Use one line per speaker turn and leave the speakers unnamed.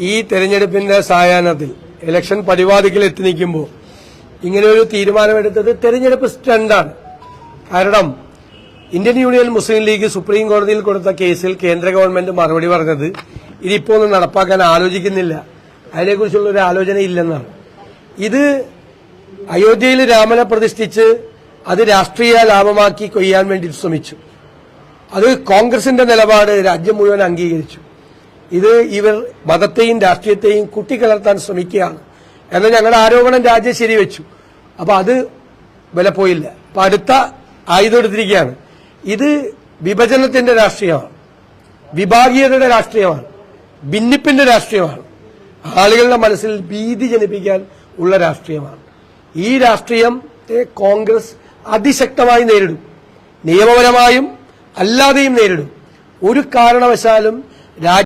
ഈ തെരഞ്ഞെടുപ്പിന്റെ സായാഹ്നത്തിൽ ഇലക്ഷൻ പരിപാടികൾ എത്തി നിൽക്കുമ്പോൾ ഇങ്ങനെയൊരു തീരുമാനമെടുത്തത് തെരഞ്ഞെടുപ്പ് സ്റ്റണ്ടാണ്. കാരണം ഇന്ത്യൻ യൂണിയൻ മുസ്ലിം ലീഗ് സുപ്രീം കോടതിയിൽ കൊടുത്ത കേസിൽ കേന്ദ്ര ഗവൺമെന്റ് മറുപടി പറഞ്ഞത് ഇതിപ്പോ ഒന്നും നടപ്പാക്കാൻ ആലോചിക്കുന്നില്ല, അതിനെക്കുറിച്ചുള്ള ഒരു ആലോചന ഇല്ലെന്നാണ്. ഇത് അയോധ്യയിൽ രാമനെ പ്രതിഷ്ഠിച്ച് അത് രാഷ്ട്രീയ ലാഭമാക്കി കൊയ്യാൻ വേണ്ടി ശ്രമിച്ചു. അത് കോൺഗ്രസിന്റെ നിലപാട് രാജ്യം മുഴുവൻ അംഗീകരിച്ചു. ഇത് ഇവർ മതത്തെയും രാഷ്ട്രീയത്തെയും കുട്ടിക്കലർത്താൻ ശ്രമിക്കുകയാണ് എന്ന ഞങ്ങളുടെ ആരോപണം രാജ്യം ശരിവെച്ചു. അപ്പൊ അത് വില പോയില്ല. അപ്പൊ അടുത്ത ആയുധം എടുത്തിരിക്കുകയാണ്. ഇത് വിഭജനത്തിന്റെ രാഷ്ട്രീയമാണ്, വിഭാഗീയതയുടെ രാഷ്ട്രീയമാണ്, ഭിന്നിപ്പിന്റെ രാഷ്ട്രീയമാണ്, ആളുകളുടെ മനസ്സിൽ ഭീതി ജനിപ്പിക്കാൻ ഉള്ള രാഷ്ട്രീയമാണ്. ഈ രാഷ്ട്രീയത്തെ കോൺഗ്രസ് അതിശക്തമായി നേരിടും, നിയമപരമായും അല്ലാതെയും നേരിടും. ഒരു കാരണവശാലും